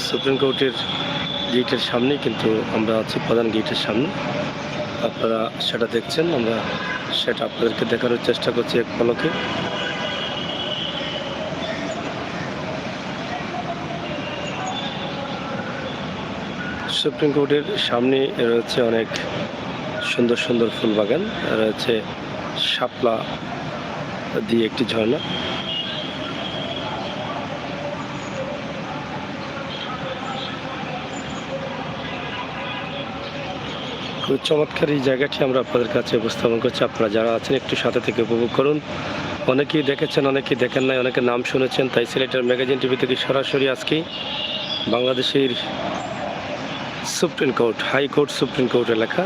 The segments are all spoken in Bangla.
সুপ্রিম কোর্টের গেটের সামনেই কিন্তু আমরা আছি, প্রধান গেটের সামনে। আপনারা সেটা দেখছেন, আমরা সেটা আপনাদেরকে দেখানোর চেষ্টা করছি এক পলকে। সুপ্রিম কোর্টের সামনে রয়েছে অনেক সুন্দর সুন্দর ফুল বাগান, রয়েছে শাপলা দিয়ে একটি ঝর্ণা। খুব চমৎকার এই জায়গাটি আমরা আপনাদের কাছে উপস্থাপন করছি। আপনারা যারা আছেন একটু সাথে থেকে উপভোগ করুন। অনেকেই দেখেছেন, অনেকেই দেখেন নাই, অনেকে নাম শুনেছেন, তাই সিলেটের ম্যাগাজিন টিভি থেকে সরাসরি আজকে বাংলাদেশের supreme court, high court, supreme court এলাকা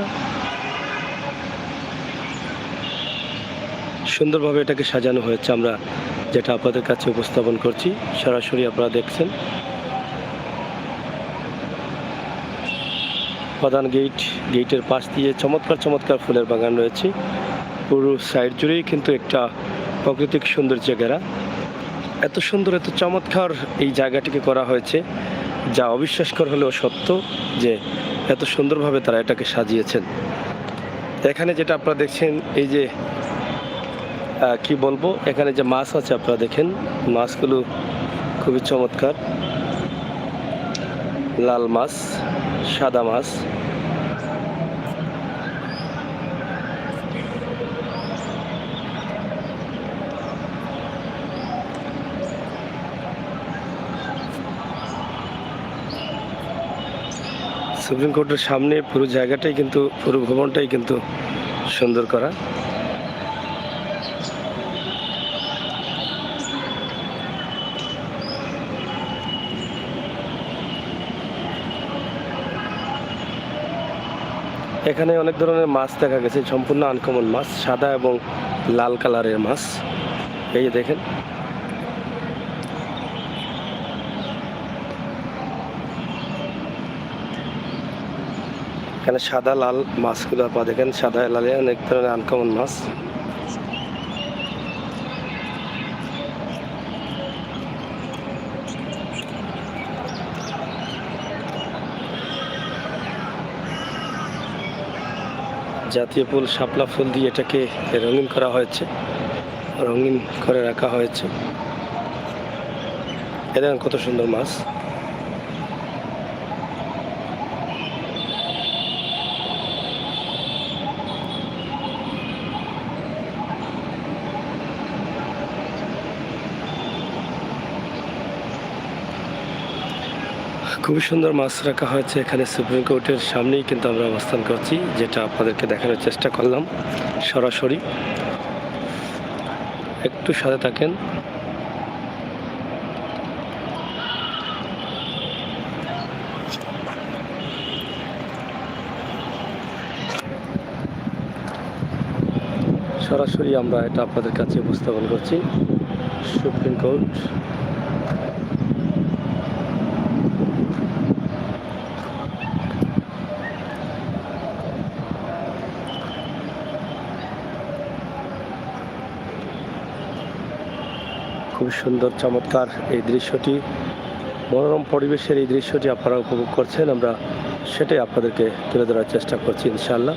সুন্দরভাবে এটাকে সাজানো হয়েছে, আমরা যেটা আপনাদের কাছে উপস্থাপন করছি সরাসরি আপনারা দেখছেন। প্রধান গেটের পাশ দিয়ে চমৎকার চমৎকার ফুলের বাগান রয়েছে। পুরো সাইড জুড়েই কিন্তু একটা প্রাকৃতিক সৌন্দর্য ঘেরা। এত সুন্দর, এত চমৎকার এই জায়গাটিকে করা হয়েছে, যা অবিশ্বাসকর হলেও সত্য যে এত সুন্দরভাবে তারা এটাকে সাজিয়েছেন। এখানে যেটা আপনারা দেখছেন, এই যে কি বলবো, এখানে যে মাছ আছে আপনারা দেখেন, মাছগুলো খুবই চমৎকার। লাল মাছ, সাদা মাছ, সুপ্রিম কোর্টের সামনে পুরো জায়গাটাই কিন্তু, পুরো ভবনটাই কিন্তু সুন্দর করা। এখানে অনেক ধরনের মাছ দেখা গেছে, সম্পূর্ণ আনকমন মাছ, সাদা এবং লাল কালারের মাছ। এই যে দেখেন, এখানে সাদা লাল মাছগুলো আপনারা দেখেন, সাদা লালে অনেক ধরনের আনকমন মাছ। জাতীয় ফুল শাপলা ফুল দিয়ে এটাকে রঙিন করা হয়েছে, রঙিন করে রাখা হয়েছে। এ দেখেন কত সুন্দর মাছ। খুবই সুন্দর মাছ রাখা হয়েছে এখানে সুপ্রিম কোর্টের সামনেই কিন্তু আমরা অবস্থান করছি, যেটা আপনাদেরকে দেখানোর চেষ্টা করলাম সরাসরি। একটু সাথে থাকেন। সরাসরি আমরা এটা আপনাদের কাছে উপস্থাপন করছি, সুপ্রিম কোর্ট। খুব সুন্দর চমৎকার এই দৃশ্যটি, মনোরম পরিবেশের এই দৃশ্যটি আপনারা উপভোগ করছেন, আমরা সেটাই আপনাদেরকে তুলে ধরার চেষ্টা করছি ইনশাআল্লাহ।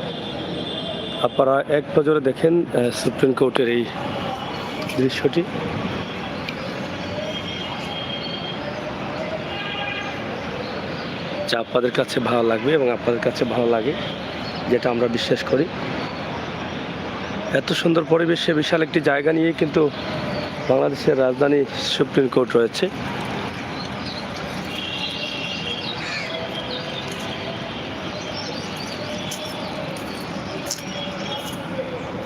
আপনারা এক নজরে দেখেন সুপ্রিম কোর্টের এই দৃশ্যটি। যা আপনাদের কাছে ভালো লাগবে এবং আপনাদের কাছে ভালো লাগে, যেটা আমরা বিশ্বাস করি। এত সুন্দর পরিবেশে বিশাল একটি জায়গা নিয়ে কিন্তু বাংলাদেশের রাজধানী সুপ্রিম কোর্ট রয়েছে।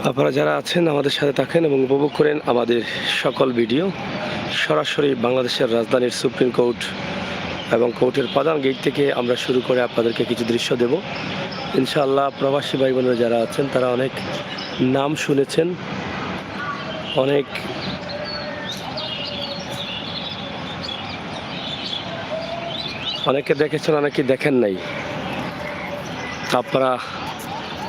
আপনারা যারা আছেন আমাদের সাথে থাকেন এবং উপভোগ করেন আমাদের সকল ভিডিও। সরাসরি বাংলাদেশের রাজধানীর সুপ্রিম কোর্ট এবং কোর্টের প্রধান গেট থেকে আমরা শুরু করে আপনাদেরকে কিছু দৃশ্য দেব ইনশাআল্লাহ। প্রবাসী ভাই বোনেরা যারা আছেন তারা অনেক নাম শুনেছেন, অনেকে দেখেছেন, অনেকে দেখেন নাই। আপনারা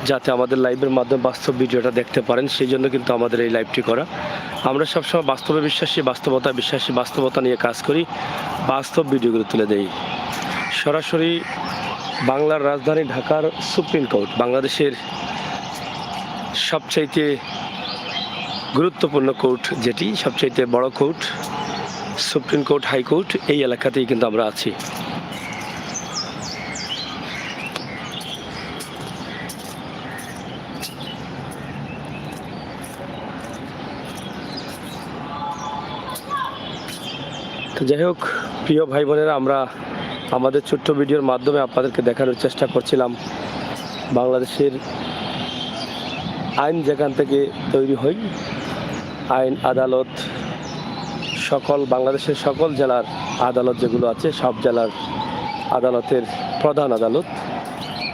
যাতে আমাদের লাইভের মাধ্যমে বাস্তব ভিডিওটা দেখতে পারেন, সেই জন্য কিন্তু আমাদের এই লাইভটি করা। আমরা সবসময় বাস্তবে বিশ্বাসী, বাস্তবতা বিশ্বাসী, বাস্তবতা নিয়ে কাজ করি, বাস্তব ভিডিওগুলো তুলে দেই। সরাসরি বাংলার রাজধানী ঢাকার সুপ্রিম কোর্ট, বাংলাদেশের সবচাইতে গুরুত্বপূর্ণ কোর্ট, যেটি সবচাইতে বড় কোর্ট, সুপ্রিম কোর্ট, হাইকোর্ট, এই এলাকাতেই কিন্তু আমরা আছি। তো যাই হোক প্রিয় ভাই বোনেরা, আমরা আমাদের ছোট্ট ভিডিওর মাধ্যমে আপনাদেরকে দেখানোর চেষ্টা করছিলাম বাংলাদেশের আইন যেখান থেকে তৈরি হয়, আইন আদালত, বাংলাদেশের সকল জেলার আদালত যেগুলো আছে, সব জেলার আদালতের প্রধান আদালত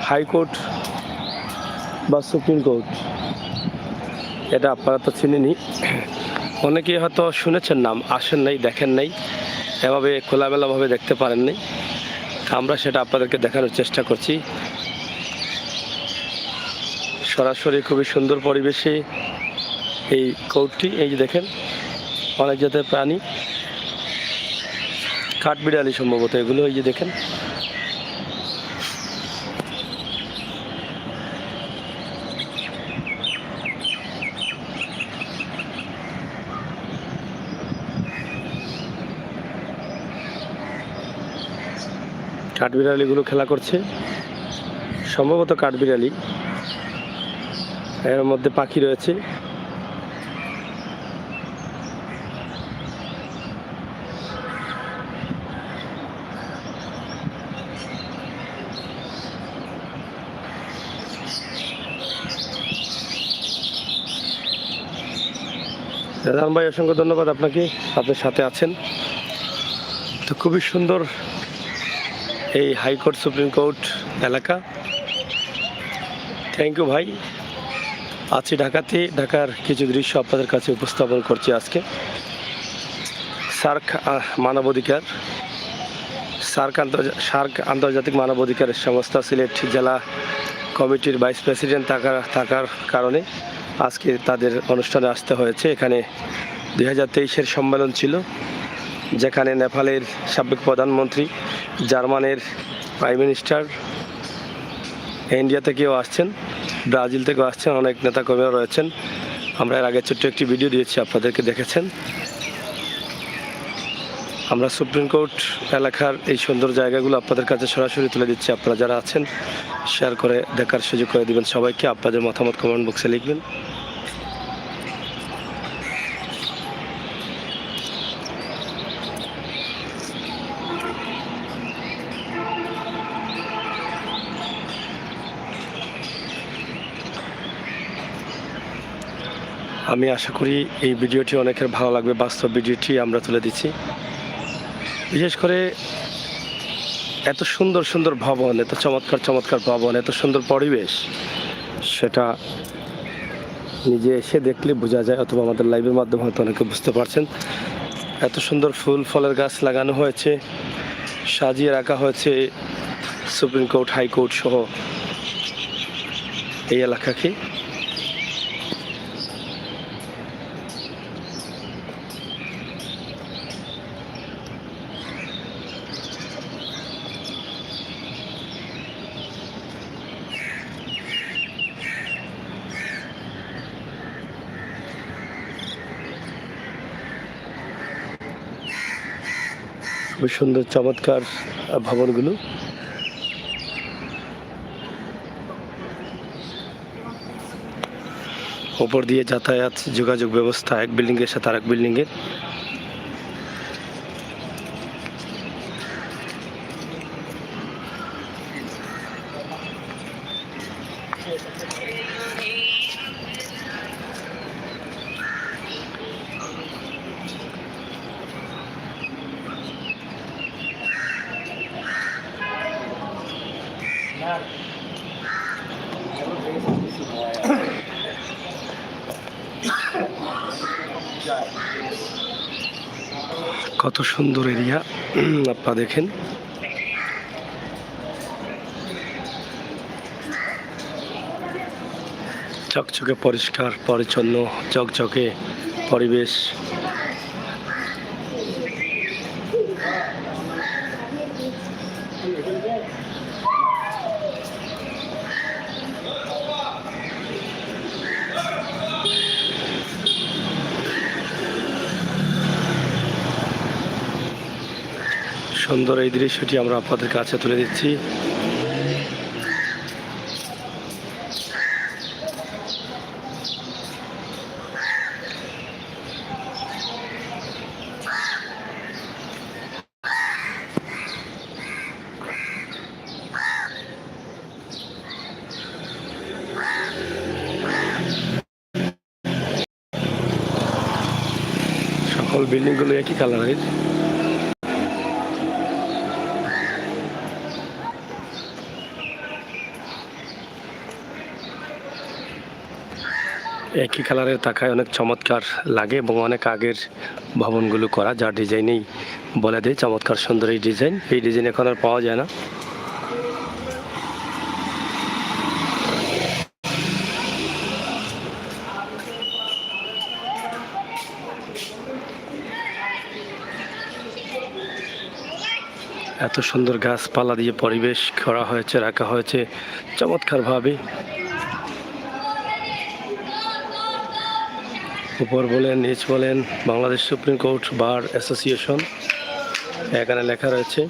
হাইকোর্ট বা সুপ্রিম কোর্ট, এটা আপনারা তো চিনেনি, অনেকেই হয়তো শুনেছেন নাম, আসেন নাই, দেখেন নাই, এভাবে খোলামেলাভাবে দেখতে পারেন নাই। আমরা সেটা আপনাদেরকে দেখানোর চেষ্টা করছি সরাসরি। খুবই সুন্দর পরিবেশে এই কোর্টটি, এই যে দেখেন অনেক জাতের প্রাণী, কাঠবিড়ালি সম্ভবত এগুলো, এই যে দেখেন। কাঠবিড়ালিগুলো খেলা করছে, সম্ভবত কাঠবিড়ালি, এর মধ্যে পাখি রয়েছে। রাজান ভাই, অসংখ্য ধন্যবাদ আপনাকে, আপনার সাথে আছেন। তো খুবই সুন্দর এই হাইকোর্ট সুপ্রিম কোর্ট এলাকা। থ্যাংক ইউ ভাই। আছি ঢাকাতে, ঢাকার কিছু দৃশ্য আপনাদের কাছে উপস্থাপন করছি আজকে। সার্ক আন্তর্জাতিক মানবাধিকার সংস্থা সিলেট জেলা কমিটির ভাইস প্রেসিডেন্ট থাকার কারণে আজকে তাদের অনুষ্ঠানে আসতে হয়েছে। এখানে 2023-এর সম্মেলন ছিল, যেখানে নেপালের সাবেক প্রধানমন্ত্রী, জার্মানের প্রাইম মিনিস্টার, ইন্ডিয়া থেকেও আসছেন, ব্রাজিল থেকেও আসছেন, অনেক নেতাকর্মীরা রয়েছেন। আমরা এর আগে ছোট্ট একটি ভিডিও দিয়েছি, আপনাদেরকে দেখেছেন। আমরা সুপ্রিম কোর্ট এলাকার এই সুন্দর জায়গাগুলো আপনাদের কাছে সরাসরি তুলে দিচ্ছি। আপনারা যারা আছেন শেয়ার করে দেখার সুযোগ করে দিবেন সবাইকে। আপনাদের মতামত কমেন্ট বক্সে লিখবেন। আমি আশা করি এই ভিডিওটি অনেকের ভালো লাগবে। বাস্তব ভিডিওটি আমরা তুলে দিচ্ছি। বিশেষ করে এত সুন্দর সুন্দর ভবন, এত চমৎকার চমৎকার ভবন, এত সুন্দর পরিবেশ, সেটা নিজে এসে দেখলে বোঝা যায়, অথবা আমাদের লাইভের মাধ্যমে হয়তো অনেকে বুঝতে পারছেন। এত সুন্দর ফুল ফলের গাছ লাগানো হয়েছে, সাজিয়ে রাখা হয়েছে সুপ্রিম কোর্ট, হাইকোর্ট সহ এই এলাকাকে। খুব সুন্দর চমৎকার ভবনগুলো। উপর দিয়ে যাতায়াত যোগাযোগ ব্যবস্থা এক বিল্ডিং এর সাথে আরেক বিল্ডিং এর। কত সুন্দর এরিয়া আপনারা দেখেন। চকচকে পরিষ্কার পরিচ্ছন্ন, চকচকে পরিবেশ। সুন্দর এই দৃশ্যটি আমরা আপনাদের কাছে তুলে দিচ্ছি। সকল বিল্ডিংগুলো একই কালারের। একই কালারের তাকায় অনেক চমৎকার লাগে এবং অনেক আগের ভবনগুলো করা, যার ডিজাইনেই বলে দেয় চমৎকার সুন্দর এই ডিজাইন। এই ডিজাইন এখন আর পাওয়া যায় না। এত সুন্দর গাছপালা দিয়ে পরিবেশ করা হয়েছে, রাখা হয়েছে চমৎকারভাবে। উপর বলেন, নিচ বলেন, Bangladesh supreme court bar association এখানে লেখা রয়েছে।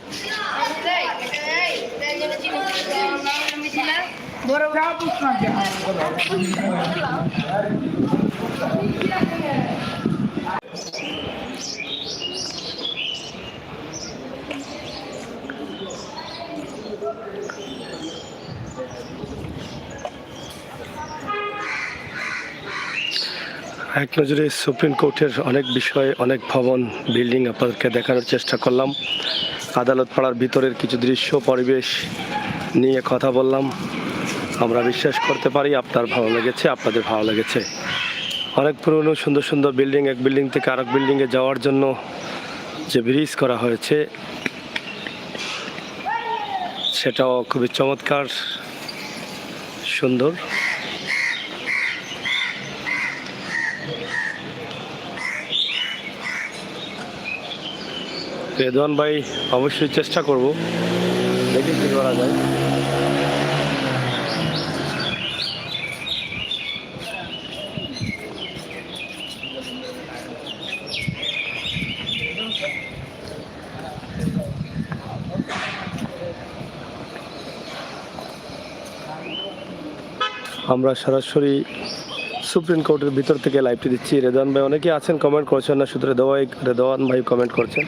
এক নজরে সুপ্রিম কোর্টের অনেক বিষয়, অনেক ভবন, বিল্ডিং আপনাদেরকে দেখানোর চেষ্টা করলাম। আদালত পাড়ার ভিতরের কিছু দৃশ্য, পরিবেশ নিয়ে কথা বললাম। আমরা বিশ্বাস করতে পারি আপনার ভালো লেগেছে, আপনাদের ভালো লেগেছে। অনেক পুরনো সুন্দর সুন্দর বিল্ডিং, এক বিল্ডিং থেকে আরেক বিল্ডিংয়ে যাওয়ার জন্য যে ব্রিজ করা হয়েছে সেটাও খুবই চমৎকার, সুন্দর। রেদওয়ান ভাই, অবশ্যই চেষ্টা করব, দেখি কি করা যায়। আমরা সরাসরি সুপ্রিম কোর্টের ভিতর থেকে লাইভটি দিচ্ছি। রেদওয়ান ভাই অনেকেই আছেন, কমেন্ট করছেন না, শুধু রেদওয়ান ভাই কমেন্ট করছেন।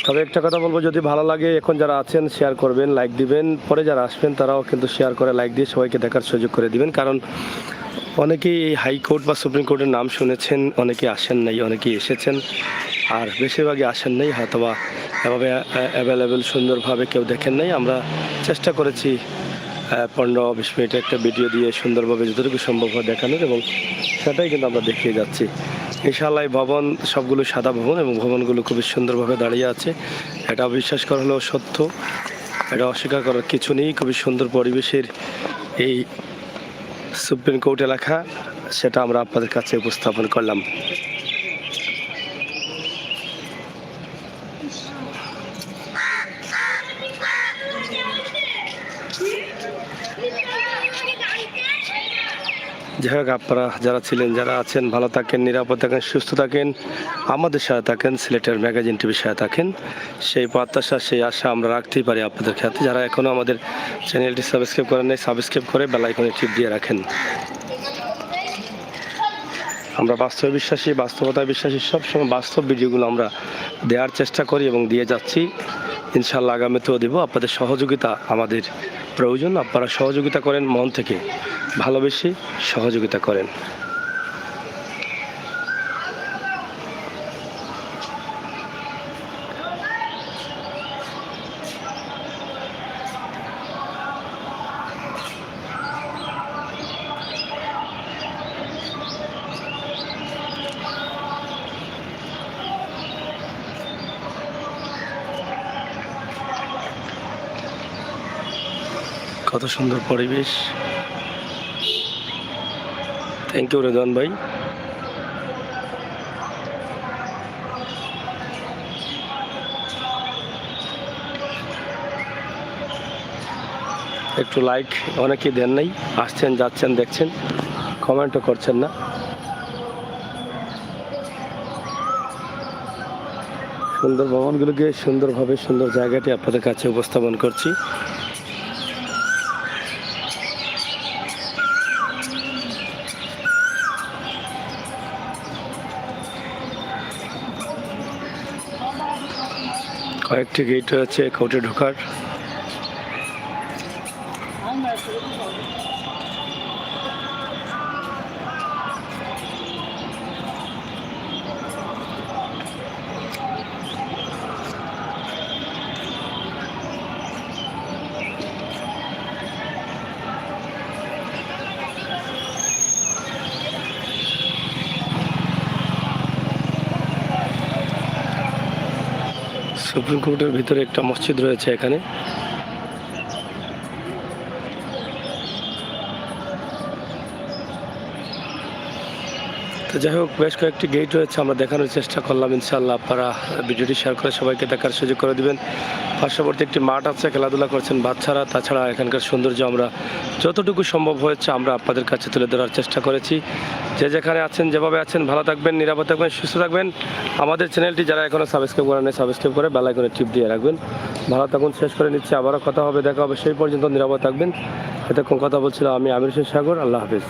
তবে একটা কথা বলবো, যদি ভালো লাগে এখন যারা আছেন শেয়ার করবেন, লাইক দিবেন। পরে যারা আসবেন তারাও কিন্তু শেয়ার করে, লাইক দিয়ে সবাইকে দেখার সুযোগ করে দিবেন। কারণ অনেকেই এই হাইকোর্ট বা সুপ্রিম কোর্টের নাম শুনেছেন, অনেকেই আসেন নাই, অনেকেই এসেছেন, আর বেশিরভাগই আসেন নাই, হয়তোবা এভাবে অ্যাভেলেবেল সুন্দরভাবে কেউ দেখেন নাই। আমরা চেষ্টা করেছি 15-20 মিনিটের একটা ভিডিও দিয়ে সুন্দরভাবে যতটুকু সম্ভব হয় দেখানোর, এবং সেটাই কিন্তু আমরা দেখিয়ে যাচ্ছি। ইনশাআল্লাহ এই ভবন সবগুলো সাদা ভবন এবং ভবনগুলো খুবই সুন্দরভাবে দাঁড়িয়ে আছে। এটা বিশ্বাস করা হলেও সত্য, এটা অস্বীকার করার কিছু নেই। খুবই সুন্দর পরিবেশের এই সুপ্রিম কোর্ট এলাকা, সেটা আমরা আপনাদের কাছে উপস্থাপন করলাম। যাই হোক, আপনারা যারা ছিলেন, যারা আছেন, ভালো থাকেন, নিরাপদ থাকেন, সুস্থ থাকেন, আমাদের সাথে থাকেন, সিলেটের ম্যাগাজিন টিভির সাথে থাকেন। সেই প্রত্যাশা, সেই আশা আমরা রাখতেই পারি আপনাদের ক্ষেত্রে। যারা এখনও আমাদের চ্যানেলটি সাবস্ক্রাইব করেন নাই, সাবস্ক্রাইব করে বেল আইকনে টিপ দিয়ে রাখেন। আমরা বাস্তবে বিশ্বাসী, বাস্তবতায় বিশ্বাসী, সবসময় বাস্তব ভিডিওগুলো আমরা দেওয়ার চেষ্টা করি এবং দিয়ে যাচ্ছি। ইনশাআল্লাহ আগামীতেও দেব। আপনাদের সহযোগিতা আমাদের প্রয়োজন। আপনারা সহযোগিতা করেন, মন থেকে ভালোবেসে সহযোগিতা করেন। কত সুন্দর পরিবেশ। থ্যাংক ইউ রেদওয়ান ভাই। একটু লাইক অনেকেই দেন নাই, আসছেন যাচ্ছেন দেখছেন, কমেন্টও করছেন না। সুন্দর ভবনগুলোকে সুন্দরভাবে সুন্দর জায়গাটি আপনাদের কাছে উপস্থাপন করছি। কয়েকটি গেট রয়েছে কোর্টে ঢোকার। সুপ্রিম কোর্টের ভিতরে একটা মসজিদ রয়েছে এখানে। তো যাই হোক, বেশ কয়েকটি গেট রয়েছে, আমরা দেখানোর চেষ্টা করলাম। ইনশাআল্লাহ আপনারা ভিডিওটি শেয়ার করে সবাইকে দেখার সুযোগ করে দিবেন। পার্শ্ববর্তী একটি মাঠ আছে, খেলাধুলা করছেন বাচ্চারা। তাছাড়া এখানকার সৌন্দর্য আমরা যতটুকু সম্ভব হয়েছে আমরা আপনাদের কাছে তুলে ধরার চেষ্টা করেছি। যে যেখানে আছেন, যেভাবে আছেন, ভালো থাকবেন, নিরাপদ থাকবেন, সুস্থ থাকবেন। আমাদের চ্যানেলটি যারা এখনও সাবস্ক্রাইব করেন সাবস্ক্রাইব করে বেল আইকনে টিপ দিয়ে রাখবেন। ভালো থাকুন। শেষ করে নিচ্ছি, আবারও কথা হবে, দেখা হবে। সেই পর্যন্ত নিরাপদ থাকবেন। এতক্ষণ কথা বলছিলাম আমি আমির হোসেন সাগর। আল্লাহ হাফিজ।